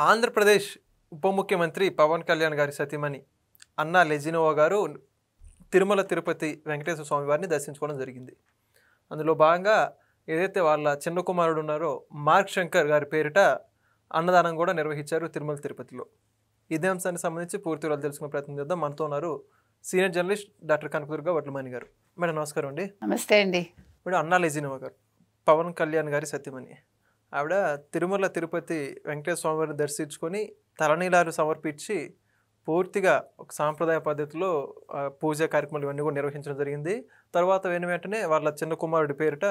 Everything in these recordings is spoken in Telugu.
ఆంధ్రప్రదేశ్ ఉప ముఖ్యమంత్రి పవన్ కళ్యాణ్ గారి సతీమణి అన్నా లెజినోవా గారు తిరుమల తిరుపతి వెంకటేశ్వర స్వామి వారిని దర్శించుకోవడం జరిగింది. అందులో భాగంగా ఏదైతే వాళ్ళ చిన్న కుమారుడు ఉన్నారో మార్క్ శంకర్ గారి పేరిట అన్నదానం కూడా నిర్వహించారు తిరుమల తిరుపతిలో. ఇదే అంశానికి సంబంధించి పూర్తి వివరాలు తెలుసుకునే ప్రయత్నం చేద్దాం. మనతో ఉన్నారు senior journalist doctor Kanakadurga Vadlamani గారు. మేడం నమస్కారం అండి. నమస్తే అండి. ఇప్పుడు అన్నా లెజినోవా గారు పవన్ కళ్యాణ్ గారి సతీమణి ఆవిడ తిరుమల తిరుపతి వెంకటేశ్వర స్వామి వారిని దర్శించుకొని తలనీలాలు సమర్పించి పూర్తిగా ఒక సాంప్రదాయ పద్ధతిలో పూజా కార్యక్రమాలు ఇవన్నీ కూడా నిర్వహించడం జరిగింది. తర్వాత వెంటనే వాళ్ళ చిన్న కుమారుడి పేరిట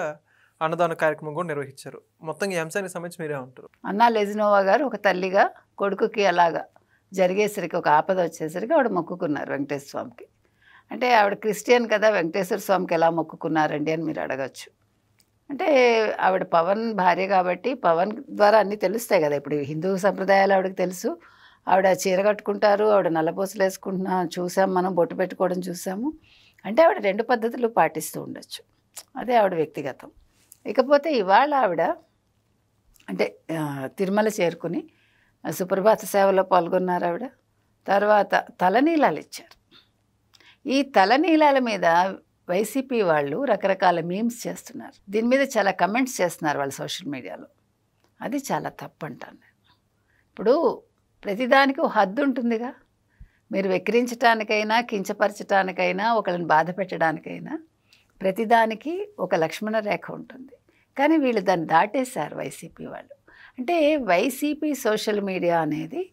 అన్నదాన కార్యక్రమం కూడా నిర్వహించారు. మొత్తం ఈ అంశానికి సంబంధించి మీరే ఉంటారు. అన్నా లెజినోవా గారు ఒక తల్లిగా కొడుకుకి అలాగా జరిగేసరికి ఒక ఆపద వచ్చేసరికి ఆవిడ మొక్కుకున్నారు వెంకటేశ్వర స్వామికి. అంటే ఆవిడ క్రిస్టియన్ కదా, వెంకటేశ్వర స్వామికి ఎలా మొక్కుకున్నారండి అని మీరు అడగచ్చు. అంటే ఆవిడ పవన్ భార్య కాబట్టి పవన్ ద్వారా అన్నీ తెలుస్తాయి కదా. ఇప్పుడు హిందూ సంప్రదాయాలు ఆవిడకి తెలుసు. ఆవిడ చీర కట్టుకుంటారు, ఆవిడ నల్లపూసలు వేసుకుంటున్నా చూసాం, మనం బొట్టు పెట్టుకోవడం చూసాము. అంటే ఆవిడ రెండు పద్ధతులు పాటిస్తూ ఉండొచ్చు, అదే ఆవిడ వ్యక్తిగతం. ఇకపోతే ఇవాళ ఆవిడ అంటే తిరుమల చేరుకుని సుప్రభాత సేవలో పాల్గొన్నారు ఆవిడ. తర్వాత తలనీలాలు ఇచ్చారు. ఈ తలనీలాల మీద వైసీపీ వాళ్ళు రకరకాల మీమ్స్ చేస్తున్నారు. దీని మీద చాలా కమెంట్స్ చేస్తున్నారు వాళ్ళు సోషల్ మీడియాలో. అది చాలా తప్పు అంటాను నేను. ఇప్పుడు ప్రతిదానికి ఒక హద్దు ఉంటుందిగా. మీరు వెక్కిరించడానికైనా కించపరచడానికైనా ఒకళ్ళని బాధ పెట్టడానికైనా ప్రతిదానికి ఒక లక్ష్మణ రేఖ ఉంటుంది. కానీ వీళ్ళు దాన్ని దాటేశారు వైసీపీ వాళ్ళు. అంటే వైసీపీ సోషల్ మీడియా అనేది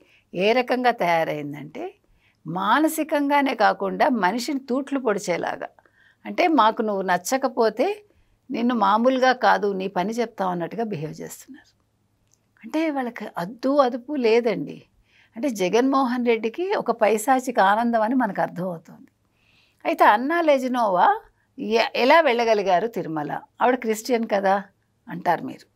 ఏ రకంగా తయారైందంటే మానసికంగానే కాకుండా మనిషిని తూట్లు పొడిచేలాగా. అంటే మాకు నువ్వు నచ్చకపోతే నిన్ను మామూలుగా కాదు నీ పని చెప్తావు అన్నట్టుగా బిహేవ్ చేస్తున్నారు. అంటే వాళ్ళకి అద్దు అదుపు లేదండి. అంటే జగన్మోహన్ రెడ్డికి ఒక పైశాచిక ఆనందం అని మనకు అర్థమవుతుంది. అయితే అన్నా లెజినోవా ఎలా వెళ్ళగలిగారు తిరుమల? ఆవిడ క్రిస్టియన్ కదా అంటారు మీరు.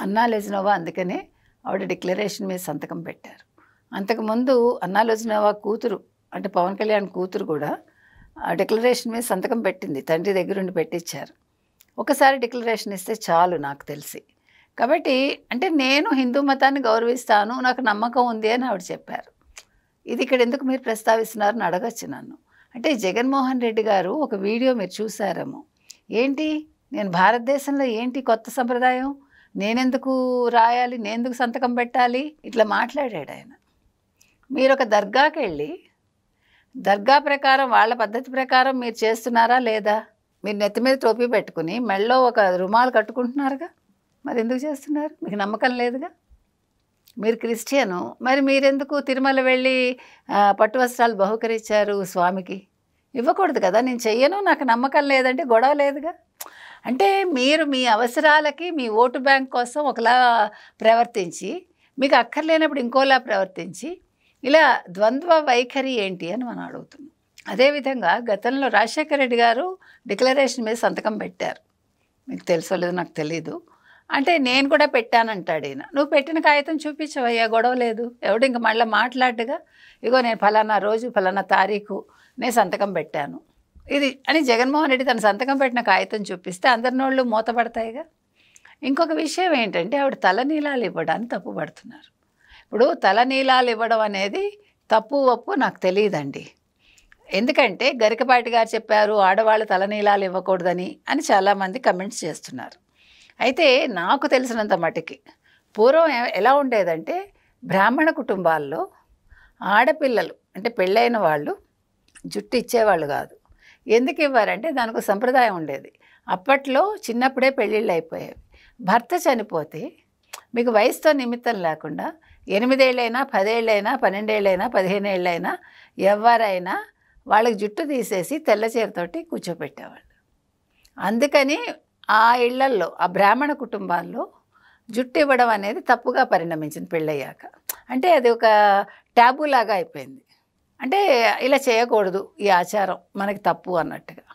అన్నా లెజినోవా అందుకనే ఆవిడ డిక్లరేషన్ మీద సంతకం పెట్టారు. అంతకుముందు అన్నా లెజినోవా కూతురు అంటే పవన్ కళ్యాణ్ కూతురు కూడా ఆ డిక్లరేషన్ మీద సంతకం పెట్టింది. తండ్రి దగ్గరుండి పెట్టించారు. ఒకసారి డిక్లరేషన్ ఇస్తే చాలు నాకు తెలిసి. కాబట్టి అంటే నేను హిందూ మతాన్ని గౌరవిస్తాను, నాకు నమ్మకం ఉంది అని ఆవిడ చెప్పారు. ఇది ఇక్కడ ఎందుకు మీరు ప్రస్తావిస్తున్నారని అడగచ్చు నన్ను. అంటే జగన్మోహన్ రెడ్డి గారు ఒక వీడియో మీరు చూసారేమో. ఏంటి నేను భారతదేశంలో ఏంటి కొత్త సంప్రదాయం, నేనెందుకు రాయాలి, నేనెందుకు సంతకం పెట్టాలి, ఇట్లా మాట్లాడాడు ఆయన. మీరు ఒక దర్గాకి వెళ్ళి దర్గా ప్రకారం వాళ్ళ పద్ధతి ప్రకారం మీరు చేస్తున్నారా లేదా? మీరు నెత్తి మీద టోపీ పెట్టుకుని మెళ్ళో ఒక రుమాలు కట్టుకుంటున్నారుగా, మరి ఎందుకు చేస్తున్నారు? మీకు నమ్మకం లేదుగా. మీరు క్రిస్టియను, మరి మీరెందుకు తిరుమల వెళ్ళి పట్టు వస్త్రాలు బహుకరించారు స్వామికి? ఇవ్వకూడదు కదా. నేను చెయ్యను, నాకు నమ్మకం లేదంటే గొడవ లేదుగా. అంటే మీరు మీ అవసరాలకి మీ ఓటు బ్యాంక్ కోసం ఒకలా ప్రవర్తించి మీకు అక్కర్లేనప్పుడు ఇంకోలా ప్రవర్తించి ఇలా ద్వంద్వ వైఖరి ఏంటి అని మనం అడుగుతున్నాం. అదేవిధంగా గతంలో రాజశేఖర రెడ్డి గారు డిక్లరేషన్ మీద సంతకం పెట్టారు. మీకు తెలుసో లేదో నాకు తెలీదు. అంటే నేను కూడా పెట్టానంటాడు ఈయన. నువ్వు పెట్టిన కాగితం చూపించవయ్యా, గొడవ లేదు. ఎవడు ఇంక మళ్ళీ మాట్లాడుగా ఇగో నేను ఫలానా రోజు ఫలానా తారీఖు నేను సంతకం పెట్టాను ఇది అని జగన్మోహన్ రెడ్డి తన సంతకం పెట్టిన కాగితం చూపిస్తే అందరి నోళ్ళు మూతపడతాయిగా. ఇంకొక విషయం ఏంటంటే ఆవిడ తలనీలాలు ఇవ్వడానికి తప్పు పడుతున్నారు. ఇప్పుడు తలనీలాలు ఇవ్వడం అనేది తప్పు ఒప్పు నాకు తెలియదండి. ఎందుకంటే గరికపాటి గారు చెప్పారు ఆడవాళ్ళు తలనీలాలు ఇవ్వకూడదని అని చాలామంది కమెంట్స్ చేస్తున్నారు. అయితే నాకు తెలిసినంత మటుకి పూర్వం ఎలా ఉండేదంటే బ్రాహ్మణ కుటుంబాల్లో ఆడపిల్లలు అంటే పెళ్ళైన వాళ్ళు జుట్టు ఇచ్చేవాళ్ళు కాదు. ఎందుకు ఇవ్వారంటే దానికి సంప్రదాయం ఉండేది. అప్పట్లో చిన్నప్పుడే పెళ్ళిళ్ళు అయిపోయేవి. భర్త చనిపోతే మీకు వయసుతో నిమిత్తం లేకుండా 8 ఏళ్ళైనా 10 ఏళ్ళైనా 12 ఏళ్ళైనా 15 ఏళ్ళైనా ఎవరైనా వాళ్ళకి జుట్టు తీసేసి తెల్ల చీరతోటి కూర్చోపెట్టేవాళ్ళు. అందుకని ఆ ఇళ్లల్లో ఆ బ్రాహ్మణ కుటుంబాల్లో జుట్టు ఇవ్వడం అనేది తప్పుగా పరిణమించింది పెళ్ళయ్యాక. అంటే అది ఒక ట్యాబూ లాగా అయిపోయింది. అంటే ఇలా చేయకూడదు, ఈ ఆచారం మనకి తప్పు అన్నట్టుగా.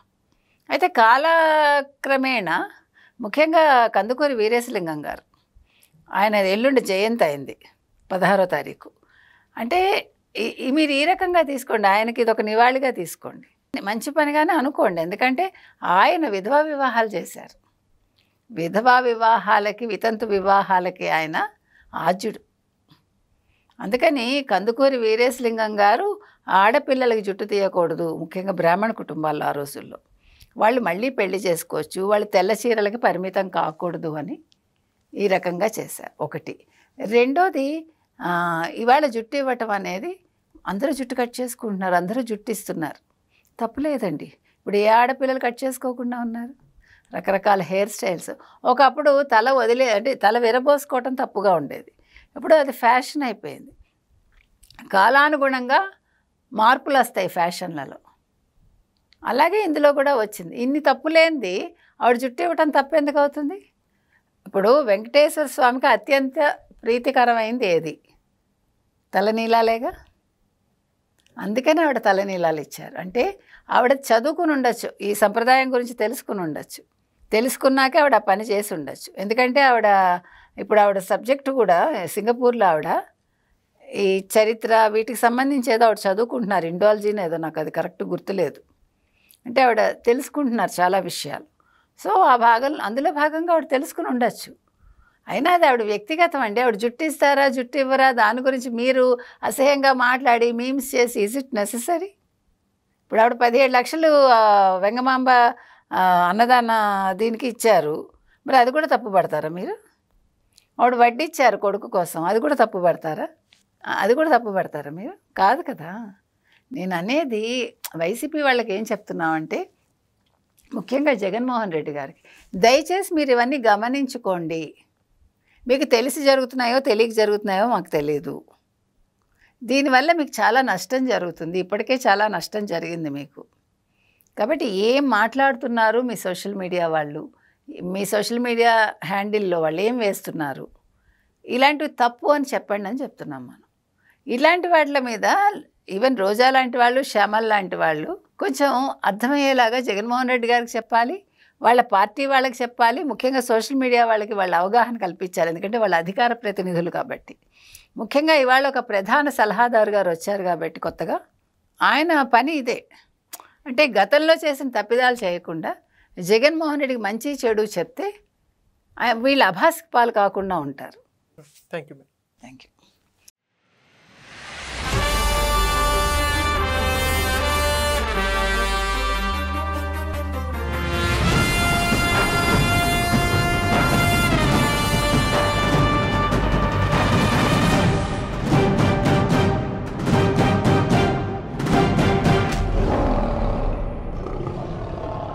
అయితే కాలక్రమేణా ముఖ్యంగా కందుకూరి వీరేశలింగం గారు ఆయన ఎల్లుండి జయంతి అయింది 16వ తారీఖు. అంటే మీరు ఈ రకంగా తీసుకోండి, ఆయనకి ఇది ఒక నివాళిగా తీసుకోండి, మంచి పనిగానే అనుకోండి. ఎందుకంటే ఆయన విధవా వివాహాలు చేశారు. విధవా వివాహాలకి వితంతు వివాహాలకి ఆయన ఆద్యుడు. అందుకని కందుకూరి వీరేశలింగం గారు ఆడపిల్లలకి జుట్టు తీయకూడదు, ముఖ్యంగా బ్రాహ్మణ కుటుంబాల్లో ఆ రోజుల్లో వాళ్ళు మళ్ళీ పెళ్లి చేసుకోవచ్చు, వాళ్ళు తెల్ల చీరలకి పరిమితం కాకూడదు అని ఈ రకంగా చేశారు ఒకటి. రెండోది ఇవాళ జుట్టు ఇవ్వటం అనేది అందరూ జుట్టు కట్ చేసుకుంటున్నారు, అందరూ జుట్టు ఇస్తున్నారు, తప్పులేదండి. ఇప్పుడు ఏ ఆడపిల్లలు కట్ చేసుకోకుండా ఉన్నారు? రకరకాల హెయిర్ స్టైల్స్. ఒకప్పుడు తల అంటే తల విరబోసుకోవటం తప్పుగా ఉండేది, ఇప్పుడు అది ఫ్యాషన్ అయిపోయింది. కాలానుగుణంగా మార్పులు వస్తాయి ఫ్యాషన్లలో, అలాగే ఇందులో కూడా వచ్చింది. ఇన్ని తప్పులేంది ఆవిడ జుట్టు ఇవ్వటం తప్పు ఎందుకు అవుతుంది? ఇప్పుడు వెంకటేశ్వర స్వామికి అత్యంత ప్రీతికరమైంది ఏది? తలనీలాలేగా. అందుకని ఆవిడ తలనీలాలు ఇచ్చారు. అంటే ఆవిడ చదువుకుని ఉండొచ్చు, ఈ సంప్రదాయం గురించి తెలుసుకుని ఉండొచ్చు, తెలుసుకున్నాకే ఆవిడ ఆ పని చేసి ఉండొచ్చు. ఎందుకంటే ఇప్పుడు ఆవిడ సబ్జెక్టు కూడా సింగపూర్లో ఆవిడ ఈ చరిత్ర వీటికి సంబంధించి ఏదో ఆవిడ చదువుకుంటున్నారు, ఇండాలజీని ఏదో, నాకు అది కరెక్ట్ గుర్తులేదు. అంటే ఆవిడ తెలుసుకుంటున్నారు చాలా విషయాలు. సో అందులో భాగంగా ఆవిడ తెలుసుకుని ఉండొచ్చు. అయినా అది ఆవిడ వ్యక్తిగతం అండి. ఆవిడ జుట్టు ఇస్తారా జుట్టు ఇవ్వరా దాని గురించి మీరు అసహ్యంగా మాట్లాడి మీమ్స్ చేసి ఈజ్ ఇట్ నెససరీ? ఇప్పుడు ఆవిడ 17 లక్షలు వెంగమాంబ అన్నదాన దీనికి ఇచ్చారు, మరి అది కూడా తప్పు పడతారా మీరు? ఆవిడ వడ్డీ ఇచ్చారు కొడుకు కోసం, అది కూడా తప్పు పడతారా? అది కూడా తప్పు పడతారా మీరు? కాదు కదా. నేను అనేది వైసీపీ వాళ్ళకి ఏం చెప్తున్నామంటే, ముఖ్యంగా జగన్మోహన్ రెడ్డి గారికి, దయచేసి మీరు ఇవన్నీ గమనించుకోండి. మీకు తెలిసి జరుగుతున్నాయో తెలియక జరుగుతున్నాయో మాకు తెలియదు. దీనివల్ల మీకు చాలా నష్టం జరుగుతుంది, ఇప్పటికే చాలా నష్టం జరిగింది మీకు. కాబట్టి ఏం మాట్లాడుతున్నారు మీ సోషల్ మీడియా వాళ్ళు, మీ సోషల్ మీడియా హ్యాండిల్లో వాళ్ళు ఏం వేస్తున్నారు, ఇలాంటివి తప్పు అని చెప్పండి అని చెప్తున్నాం మనం. ఇలాంటి వాటి మీద ఈవెన్ రోజా లాంటి వాళ్ళు, శ్యామల్ లాంటి వాళ్ళు కొంచెం అర్థమయ్యేలాగా జగన్మోహన్ రెడ్డి గారికి చెప్పాలి, వాళ్ళ పార్టీ వాళ్ళకి చెప్పాలి, ముఖ్యంగా సోషల్ మీడియా వాళ్ళకి వాళ్ళ అవగాహన కల్పించాలి. ఎందుకంటే వాళ్ళ అధికార ప్రతినిధులు కాబట్టి. ముఖ్యంగా ఇవాళ ఒక ప్రధాన సలహాదారు గారు వచ్చారు కాబట్టి కొత్తగా, ఆయన పని ఇదే. అంటే గతంలో చేసిన తప్పిదాలు చేయకుండా జగన్మోహన్ రెడ్డికి మంచి చెడు చెప్తే వీళ్ళు అభాస్కి పాలు కాకుండా ఉంటారు. Thank you. Thank you.